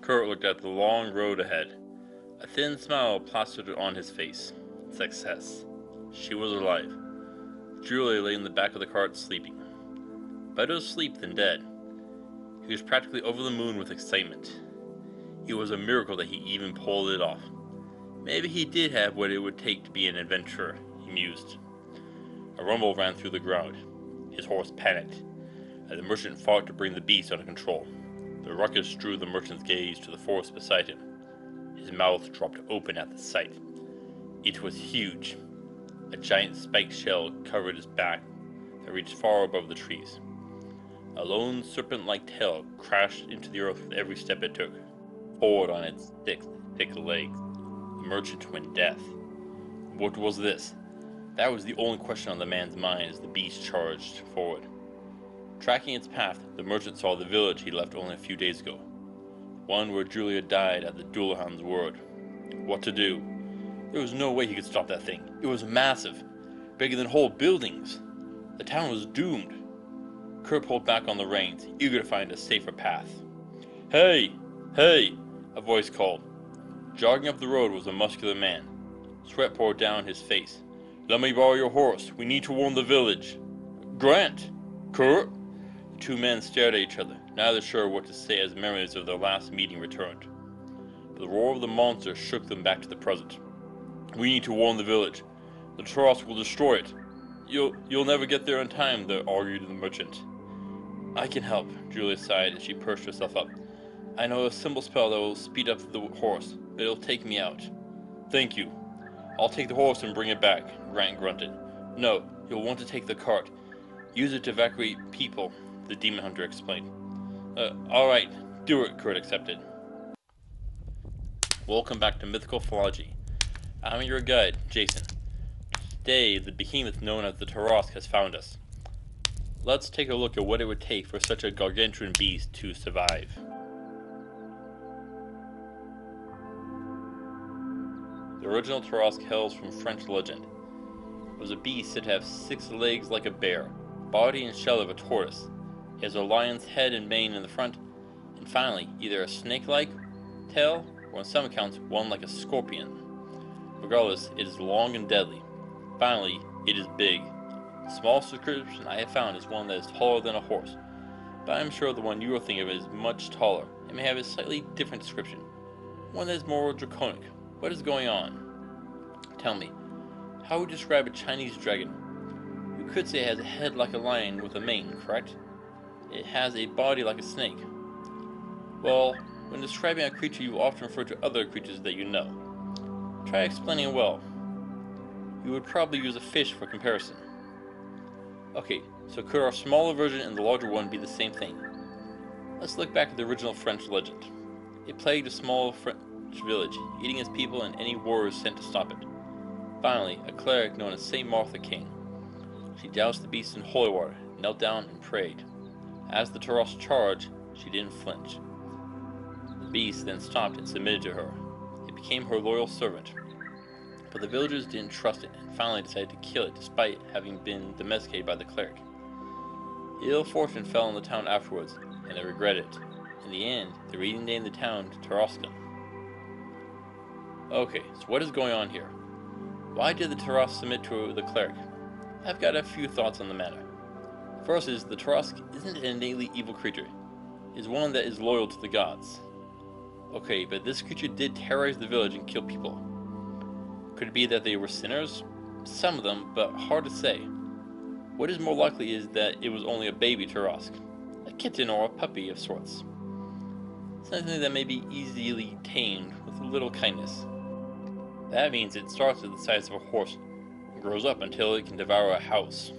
Kurt looked at the long road ahead. A thin smile plastered on his face. Success. She was alive. Julie lay in the back of the cart sleeping. Better asleep than dead. He was practically over the moon with excitement. It was a miracle that he even pulled it off. Maybe he did have what it would take to be an adventurer, he mused. A rumble ran through the crowd. His horse panicked, as the merchant fought to bring the beast under control. The ruckus drew the merchant's gaze to the forest beside him. His mouth dropped open at the sight. It was huge. A giant spiked shell covered his back that reached far above the trees. A lone serpent-like tail crashed into the earth with every step it took, forward on its thick legs. The merchant went deaf. What was this? That was the only question on the man's mind as the beast charged forward. Tracking its path, the merchant saw the village he left only a few days ago. One where Julia died at the Dullahan's word. What to do? There was no way he could stop that thing. It was massive, bigger than whole buildings. The town was doomed. Kurt pulled back on the reins, eager to find a safer path. Hey! Hey! A voice called. Jogging up the road was a muscular man. Sweat poured down his face. Let me borrow your horse. We need to warn the village. Grant! Kurt! The two men stared at each other, neither sure what to say as memories of their last meeting returned. But the roar of the monster shook them back to the present. We need to warn the village. The Tarasque will destroy it. You'll never get there in time, they argued the merchant. I can help, Julia sighed as she perched herself up. I know a simple spell that will speed up the horse, but it'll take me out. Thank you. I'll take the horse and bring it back, Grant grunted. No, you'll want to take the cart. Use it to evacuate people, the demon hunter explained. Alright, do it, Kurt accepted. Welcome back to Mythical Philology. I'm your guide, Jason. Today, the behemoth known as the Tarasque has found us. Let's take a look at what it would take for such a gargantuan beast to survive. The original Tarasque hails from French legend. It was a beast said to have 6 legs like a bear, body and shell of a tortoise. It has a lion's head and mane in the front, and finally, either a snake-like tail, or in some accounts, one like a scorpion. Regardless, it is long and deadly. Finally, it is big. The smallest description I have found is one that is taller than a horse, but I am sure the one you are thinking of is much taller, and may have a slightly different description. One that is more draconic. What is going on? Tell me, how would you describe a Chinese dragon? You could say it has a head like a lion with a mane, correct? It has a body like a snake. Well, when describing a creature you often refer to other creatures that you know. Try explaining it well. You would probably use a fish for comparison. Okay, so could our smaller version and the larger one be the same thing? Let's look back at the original French legend. It plagued a small French village, eating its people and any warriors sent to stop it. Finally, a cleric known as Saint Martha came. She doused the beast in holy water, knelt down, and prayed. As the Tarasque charged, she didn't flinch. The beast then stopped and submitted to her. It became her loyal servant. But the villagers didn't trust it and finally decided to kill it despite having been domesticated by the cleric. Ill fortune fell on the town afterwards, and they regretted it. In the end, they renamed the town to Tarasque. Okay, so what is going on here? Why did the Tarasque submit to the cleric? I've got a few thoughts on the matter. First is, the Tarasque isn't an innately evil creature. It is one that is loyal to the gods. Okay, but this creature did terrorize the village and kill people. Could it be that they were sinners? Some of them, but hard to say. What is more likely is that it was only a baby Tarasque, a kitten or a puppy of sorts. Something that may be easily tamed with little kindness. That means it starts at the size of a horse and grows up until it can devour a house.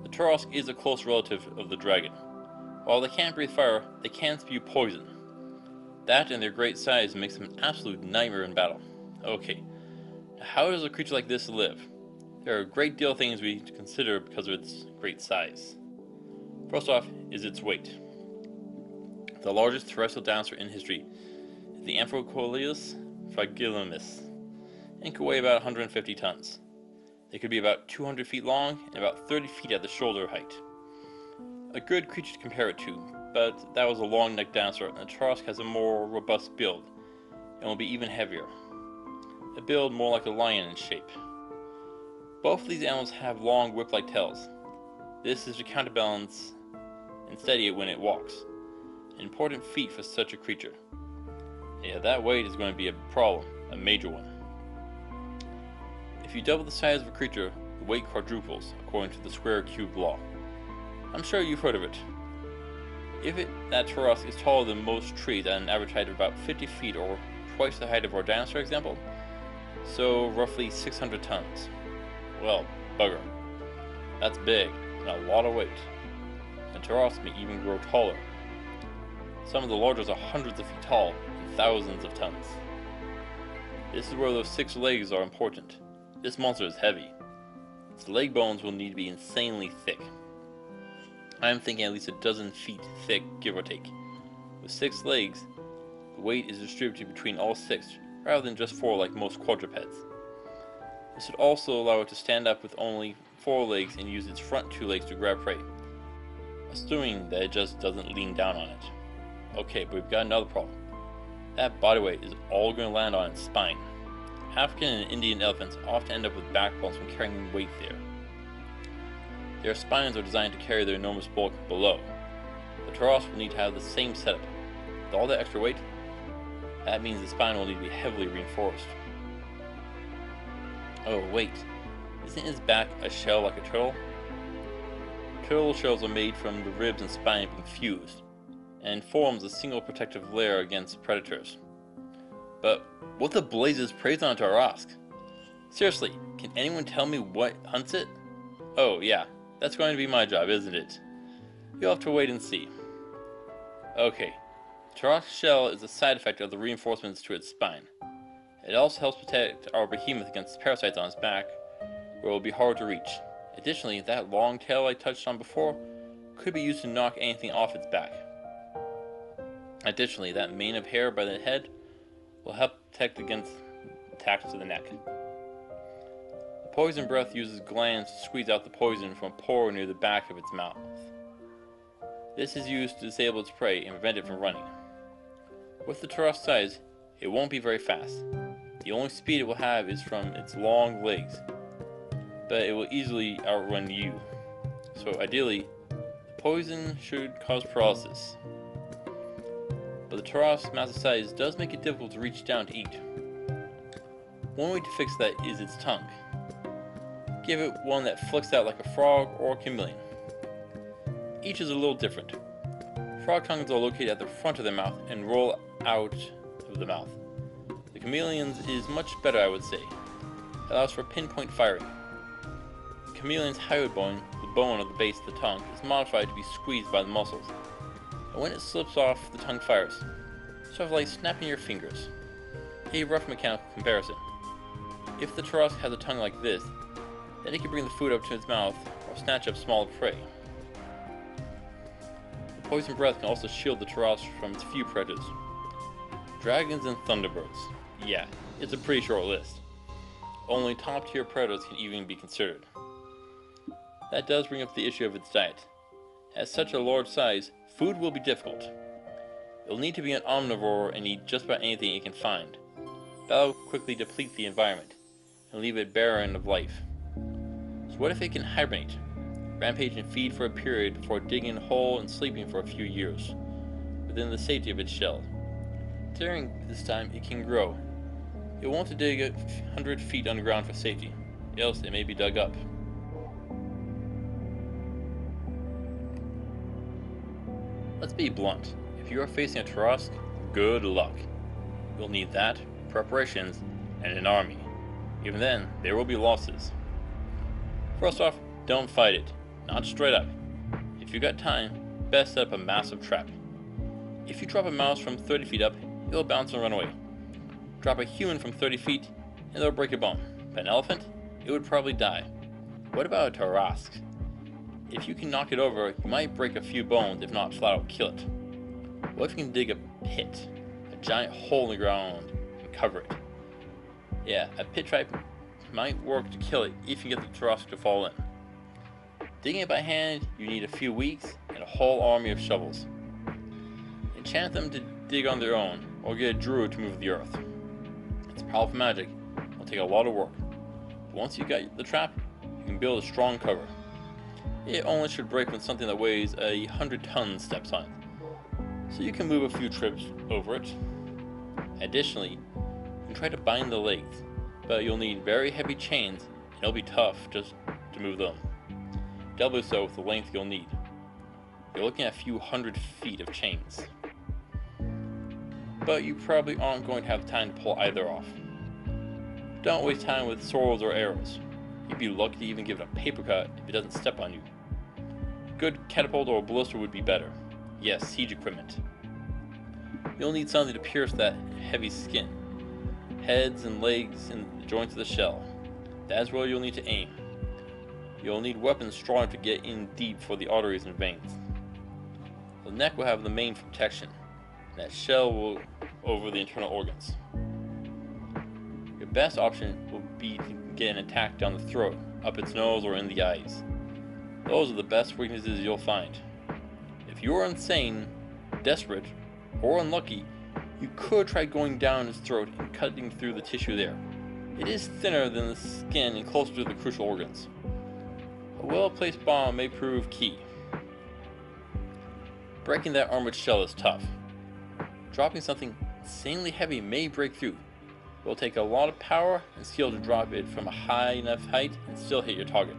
The Tarasque is a close relative of the dragon. While they can't breathe fire, they can spew poison. That and their great size makes them an absolute nightmare in battle. Okay, now how does a creature like this live? There are a great deal of things we need to consider because of its great size. First off is its weight. The largest terrestrial dinosaur in history is the Anthrocoelus fragilimus, and could weigh about 150 tons. They could be about 200 feet long and about 30 feet at the shoulder height. A good creature to compare it to, but that was a long-necked dinosaur, and the Tarasque has a more robust build, and will be even heavier. A build more like a lion in shape. Both of these animals have long whip-like tails. This is to counterbalance and steady it when it walks. An important feat for such a creature. Yeah, that weight is going to be a problem, a major one. If you double the size of a creature, the weight quadruples, according to the square cube law. I'm sure you've heard of it. If that Tarasque is taller than most trees at an average height of about 50 feet or twice the height of our dinosaur example, so roughly 600 tons. Well, bugger. That's big, and a lot of weight. And Tarasque may even grow taller. Some of the largest are hundreds of feet tall and thousands of tons. This is where those 6 legs are important. This monster is heavy. Its leg bones will need to be insanely thick. I am thinking at least a dozen feet thick, give or take. With 6 legs, the weight is distributed between all 6, rather than just 4 like most quadrupeds. This would also allow it to stand up with only 4 legs and use its front 2 legs to grab prey, assuming that it just doesn't lean down on it. Okay, but we've got another problem. That body weight is all going to land on its spine. African and Indian elephants often end up with backbones from carrying weight there. Their spines are designed to carry their enormous bulk below. The Tarasque will need to have the same setup. With all that extra weight, that means the spine will need to be heavily reinforced. Oh wait, isn't his back a shell like a turtle? Turtle shells are made from the ribs and spine being fused, and forms a single protective layer against predators. But what the blazes preys on a Tarasque? Seriously, can anyone tell me what hunts it? Oh yeah, that's going to be my job, isn't it? You'll have to wait and see. Okay, Tarasque shell is a side effect of the reinforcements to its spine. It also helps protect our behemoth against parasites on its back, where it will be hard to reach. Additionally, that long tail I touched on before could be used to knock anything off its back. Additionally, that mane of hair by the head will help protect against attacks to the neck. The poison breath uses glands to squeeze out the poison from a pore near the back of its mouth. This is used to disable its prey and prevent it from running. With the Tarasque size, it won't be very fast. The only speed it will have is from its long legs, but it will easily outrun you. So ideally, the poison should cause paralysis. But the Tarasque's massive size does make it difficult to reach down to eat. One way to fix that is its tongue. Give it one that flicks out like a frog or a chameleon. Each is a little different. Frog tongues are located at the front of the mouth and roll out of the mouth. The chameleon's is much better, I would say. It allows for pinpoint firing. The chameleon's hyoid bone, the bone at the base of the tongue, is modified to be squeezed by the muscles. And when it slips off, the tongue fires, sort of like snapping your fingers. A rough mechanical comparison. If the Tarasque has a tongue like this, then it can bring the food up to its mouth or snatch up small prey. The poison breath can also shield the Tarasque from its few predators. Dragons and thunderbirds. Yeah, it's a pretty short list. Only top tier predators can even be considered. That does bring up the issue of its diet. At such a large size, food will be difficult. It will need to be an omnivore and eat just about anything it can find. That will quickly deplete the environment and leave it barren of life. So what if it can hibernate, rampage and feed for a period before digging a hole and sleeping for a few years, within the safety of its shell? During this time, it can grow. It will want to dig 100 feet underground for safety, else it may be dug up. Let's be blunt. If you are facing a Tarasque, good luck. You'll need that, preparations, and an army. Even then, there will be losses. First off, don't fight it. Not straight up. If you got time, best set up a massive trap. If you drop a mouse from 30 feet up, it'll bounce and run away. Drop a human from 30 feet, and they'll break a bone. But an elephant? It would probably die. What about a Tarasque? If you can knock it over, you might break a few bones, if not flat out kill it. What if you can dig a pit? A giant hole in the ground and cover it? Yeah, a pit trap might work to kill it if you get the Tarasque to fall in. Digging it by hand, you need a few weeks and a whole army of shovels. enchant them to dig on their own, or get a druid to move the earth. It's powerful magic, it'll take a lot of work, but once you got the trap, you can build a strong cover. It only should break when something that weighs 100 tons steps on it, so you can move a few trips over it. Additionally, you can try to bind the legs, but you'll need very heavy chains, and it'll be tough just to move them. Doubly so with the length you'll need. You're looking at a few hundred feet of chains. But you probably aren't going to have time to pull either off. Don't waste time with swords or arrows. You'd be lucky to even give it a paper cut if it doesn't step on you. Good catapult or ballista would be better. Yes, siege equipment. You'll need something to pierce that heavy skin. Heads and legs and the joints of the shell. That's where you'll need to aim. You'll need weapons strong enough to get in deep for the arteries and veins. The neck will have the main protection, and that shell will over the internal organs. Your best option will be to get an attack down the throat, up its nose, or in the eyes. Those are the best weaknesses you'll find. If you are insane, desperate, or unlucky, you could try going down its throat and cutting through the tissue there. It is thinner than the skin and closer to the crucial organs. A well-placed bomb may prove key. Breaking that armored shell is tough. Dropping something insanely heavy may break through. It will take a lot of power and skill to drop it from a high enough height and still hit your target.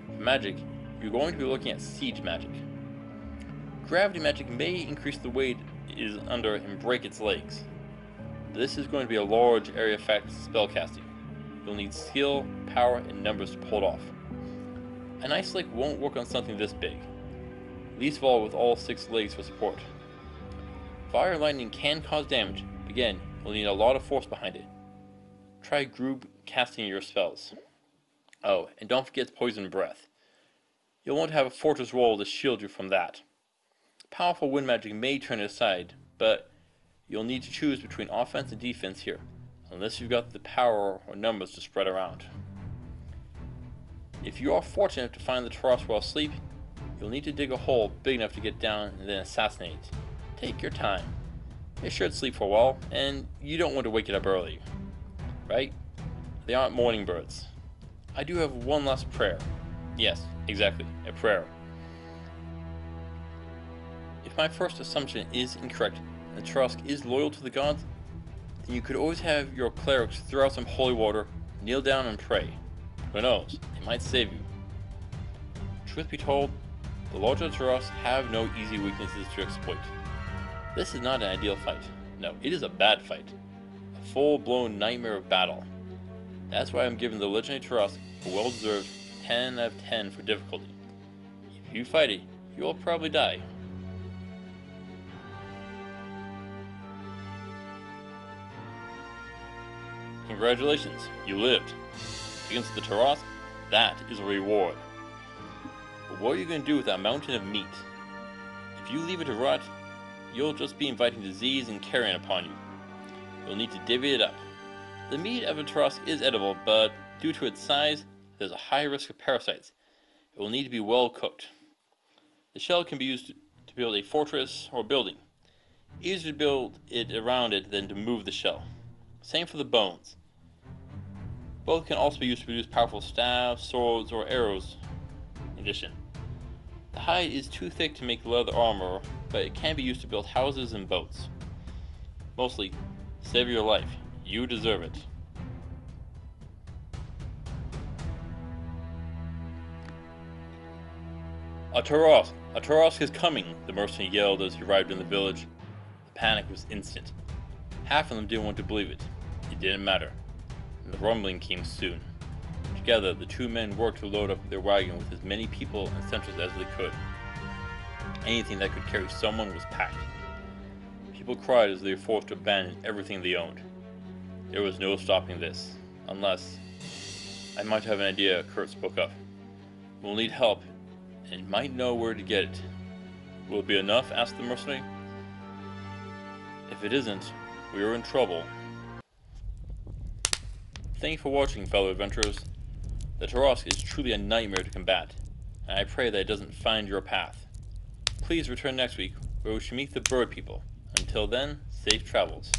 For magic, you're going to be looking at siege magic. Gravity magic may increase the weight it is under and break its legs. This is going to be a large area effect spellcasting. You'll need skill, power, and numbers to pull it off. An ice lake won't work on something this big, least of all with all 6 legs for support. Fire and lightning can cause damage, but again, you'll need a lot of force behind it. Try group casting your spells. Oh, and don't forget poison breath. You'll want to have a fortress wall to shield you from that. Powerful wind magic may turn it aside, but you'll need to choose between offense and defense here, unless you've got the power or numbers to spread around. If you are fortunate to find the Tarasque while asleep, you'll need to dig a hole big enough to get down and then assassinate. Take your time. It should sleep for a while, and you don't want to wake it up early. Right? They aren't morning birds. I do have one last prayer. Yes, exactly, a prayer. If my first assumption is incorrect, and Tarasque is loyal to the gods, then you could always have your clerics throw out some holy water, kneel down and pray. Who knows, it might save you. Truth be told, the Lords of Tarasque have no easy weaknesses to exploit. This is not an ideal fight. No, it is a bad fight. A full-blown nightmare of battle. That's why I'm giving the legendary Tarasque a well-deserved 10 out of 10 for difficulty. If you fight it, you will probably die. Congratulations, you lived. Against the Tarasque, that is a reward. But what are you going to do with that mountain of meat? If you leave it to rot, you'll just be inviting disease and carrion upon you. You'll need to divvy it up. The meat of a Tarasque is edible, but due to its size, there's a high risk of parasites. It will need to be well cooked. The shell can be used to build a fortress or building. Easier to build it around it than to move the shell. Same for the bones. Both can also be used to produce powerful staffs, swords, or arrows. In addition, the hide is too thick to make leather armor, but it can be used to build houses and boats. Mostly, save your life. You deserve it. A Tarasque is coming, the mercenary yelled as he arrived in the village. The panic was instant. Half of them didn't want to believe it. It didn't matter. And the rumbling came soon. Together, the 2 men worked to load up their wagon with as many people and essentials as they could. Anything that could carry someone was packed. People cried as they were forced to abandon everything they owned. There was no stopping this, unless... I might have an idea, Kurt spoke up. We'll need help, and might know where to get it. Will it be enough? Asked the mercenary. If it isn't, we are in trouble. Thank you for watching, fellow adventurers. The Tarasque is truly a nightmare to combat, and I pray that it doesn't find your path. Please return next week, where we should meet the bird people. Until then, safe travels.